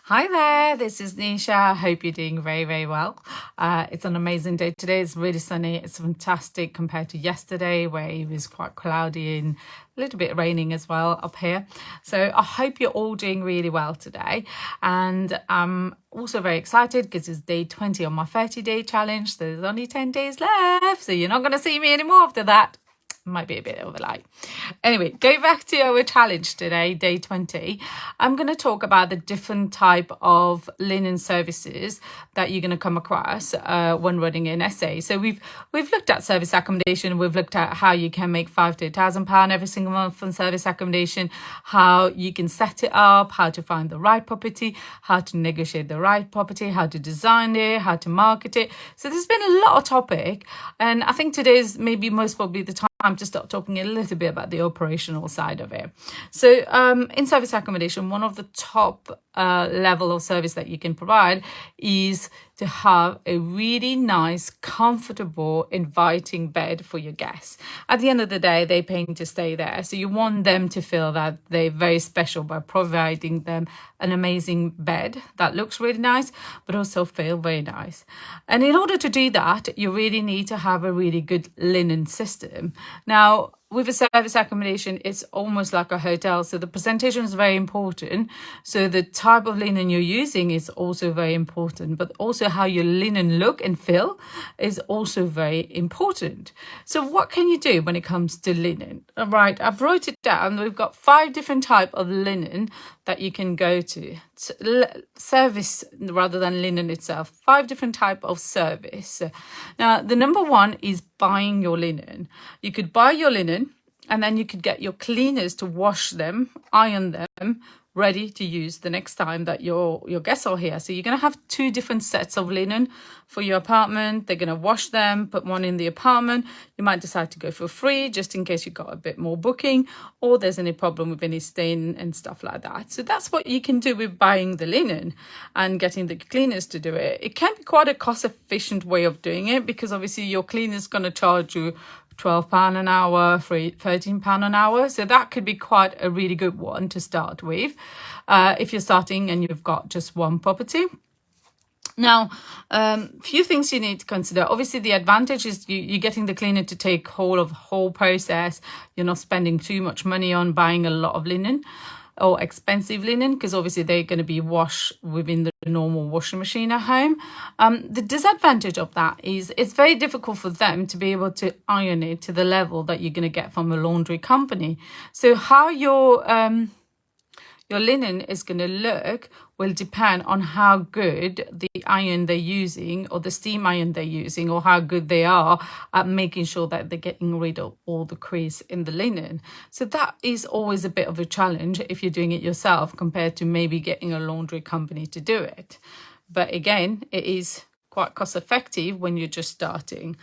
Hi there, this is Nisha. I hope you're doing very, very well. It's an amazing day today. It's really sunny. It's fantastic compared to yesterday where it was quite cloudy and a little bit raining as well up here. So I hope you're all doing really well today. And I'm also very excited because it's day 20 on my 30-day challenge. So there's only 10 days left. So you're not going to see me anymore after that. Might be a bit of a lie. Anyway, going back to our challenge today, day 20, I'm going to talk about the different type of linen services that you're going to come across when running an essay. So we've looked at service accommodation. We've looked at how you can make £5,000 to £1,000 every single month from service accommodation, how you can set it up, how to find the right property, how to negotiate the right property, how to design it, how to market it. So there's been a lot of topic, and I think today is maybe most probably the time to start talking a little bit about the operational side of it. So in service accommodation, one of the top level of service that you can provide is to have a really nice, comfortable, inviting bed for your guests. At the end of the day, they're paying to stay there. So you want them to feel that they're very special by providing them an amazing bed that looks really nice, but also feel very nice. And in order to do that, you really need to have a really good linen system. Now, with a service accommodation, it's almost like a hotel. So the presentation is very important. So the type of linen you're using is also very important, but also how your linen look and feel is also very important. So what can you do when it comes to linen? All right, I've wrote it down. We've got 5 different type of linen that you can go to. Service rather than linen itself. 5 different type of service. Now, the number 1 is buying your linen. You could buy your linen and then you could get your cleaners to wash them, iron them, ready to use the next time that your guests are here. So you're going to have 2 different sets of linen for your apartment. They're going to wash them, put one in the apartment. You might decide to go for free just in case you got a bit more booking or there's any problem with any stain and stuff like that. So that's what you can do with buying the linen and getting the cleaners to do it. It can be quite a cost efficient way of doing it because obviously your cleaner's going to charge you £12 an hour, £13 an hour. So that could be quite a really good one to start with if you're starting and you've got just one property. Now, few things you need to consider. Obviously, the advantage is you're getting the cleaner to take hold of the whole process. You're not spending too much money on buying a lot of linen or expensive linen because obviously they're going to be washed within the normal washing machine at home. The disadvantage of that is it's very difficult for them to be able to iron it to the level that you're going to get from a laundry company. So how your linen is going to look will depend on how good the iron they're using or the steam iron they're using or how good they are at making sure that they're getting rid of all the crease in the linen. So that is always a bit of a challenge if you're doing it yourself compared to maybe getting a laundry company to do it. But again, it is quite cost effective when you're just starting.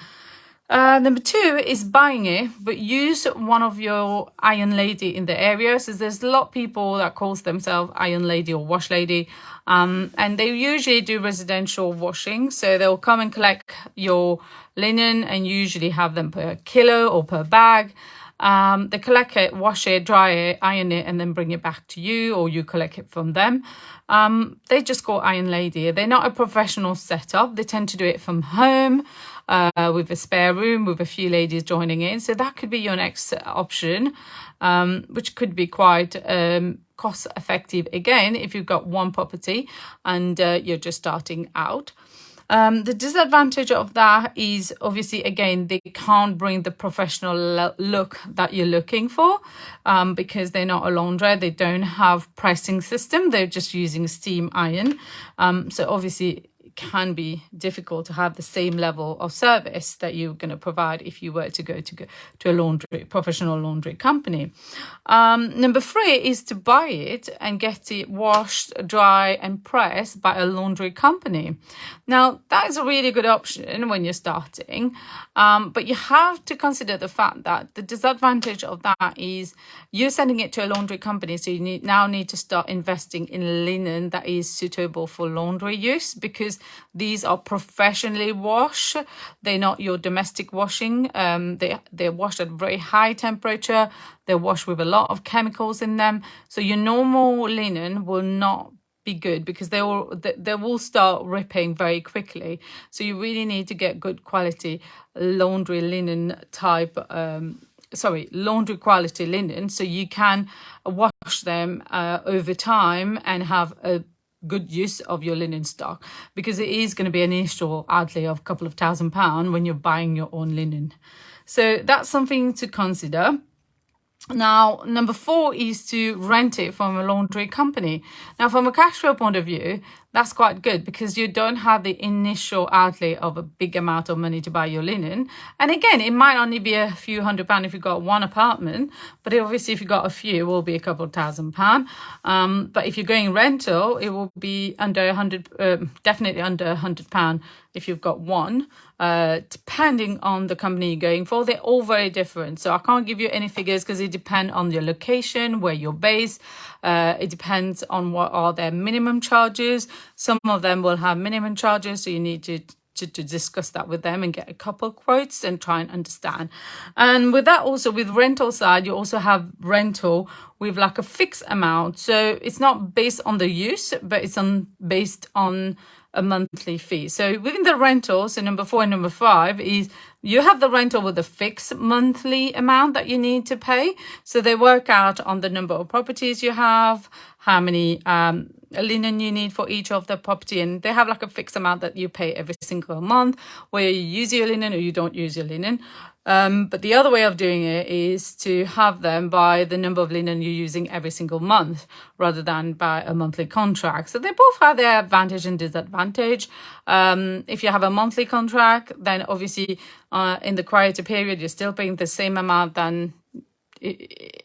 Number 2 is buying it, but use one of your iron lady in the area. So there's a lot of people that calls themselves iron lady or wash lady, and they usually do residential washing. So they'll come and collect your linen and usually have them per kilo or per bag. They collect it, wash it, dry it, iron it, and then bring it back to you, or you collect it from them. They just call iron lady. They're not a professional setup. They tend to do it from home with a spare room with a few ladies joining in. So that could be your next option, which could be quite cost effective again if you've got one property and you're just starting out. The disadvantage of that is obviously, again, they can't bring the professional look that you're looking for because they're not a laundry. They don't have pressing system. They're just using steam iron. So obviously it can be difficult to have the same level of service that you're going to provide if you were to go to a professional laundry company. Number 3 is to buy it and get it washed, dry and pressed by a laundry company. Now, that is a really good option when you're starting, but you have to consider the fact that the disadvantage of that is you're sending it to a laundry company, so you now need to start investing in linen that is suitable for laundry use because these are professionally washed. They're not your domestic washing. They're washed at very high temperature. They're washed with a lot of chemicals in them. So your normal linen will not be good because they will start ripping very quickly. So you really need to get good quality laundry linen type laundry quality linen, so you can wash them over time and have a good use of your linen stock, because it is going to be an initial outlay of a couple of £1,000 when you're buying your own linen. So that's something to consider. Now, number 4 is to rent it from a laundry company. Now, from a cash flow point of view, that's quite good because you don't have the initial outlay of a big amount of money to buy your linen. And again, it might only be a few £100 if you've got one apartment, but obviously if you've got a few, it will be a couple of £1,000. But if you're going rental, it will be under 100, definitely under £100 if you've got one, depending on the company you're going for. They're all very different. So I can't give you any figures because it depends on your location, where you're based. It depends on what are their minimum charges. Some of them will have minimum charges, so you need to discuss that with them and get a couple quotes and try and understand. And with that, also with rental side, you also have rental with like a fixed amount. So it's not based on the use, but it's based on a monthly fee. So within the rental, so number 4 and number 5 is you have the rental with a fixed monthly amount that you need to pay. So they work out on the number of properties you have, how many linen you need for each of the property, and they have like a fixed amount that you pay every single month, where you use your linen or you don't use your linen. But the other way of doing it is to have them by the number of linen you're using every single month rather than by a monthly contract. So they both have their advantage and disadvantage. If you have a monthly contract, then obviously in the quieter period, you're still paying the same amount than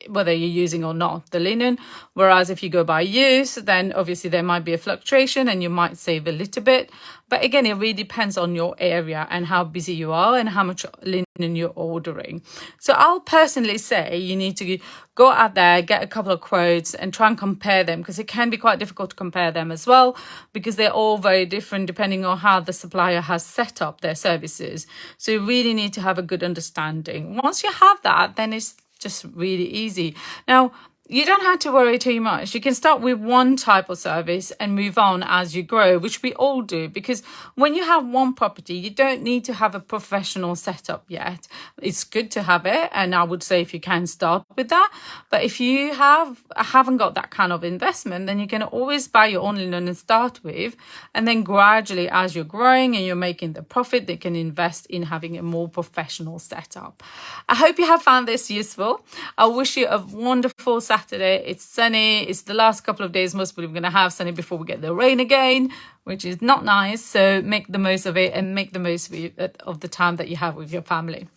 whether you're using or not the linen. Whereas if you go by use, then obviously there might be a fluctuation and you might save a little bit. But again, it really depends on your area and how busy you are and how much linen you're ordering. So I'll personally say you need to go out there, get a couple of quotes and try and compare them, because it can be quite difficult to compare them as well, because they're all very different depending on how the supplier has set up their services. So you really need to have a good understanding. Once you have that, then it's just really easy. Now, you don't have to worry too much. You can start with one type of service and move on as you grow, which we all do, because when you have one property, you don't need to have a professional setup yet. It's good to have it, and I would say if you can start with that. But if you haven't got that kind of investment, then you can always buy your own linen and start with, and then gradually as you're growing and you're making the profit, they can invest in having a more professional setup. I hope you have found this useful. I wish you a wonderful Saturday. It's sunny. It's the last couple of days most probably we're going to have sunny before we get the rain again, which is not nice. So make the most of it and make the most of the time that you have with your family.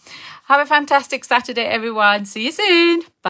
Have a fantastic Saturday, everyone. See you soon. Bye.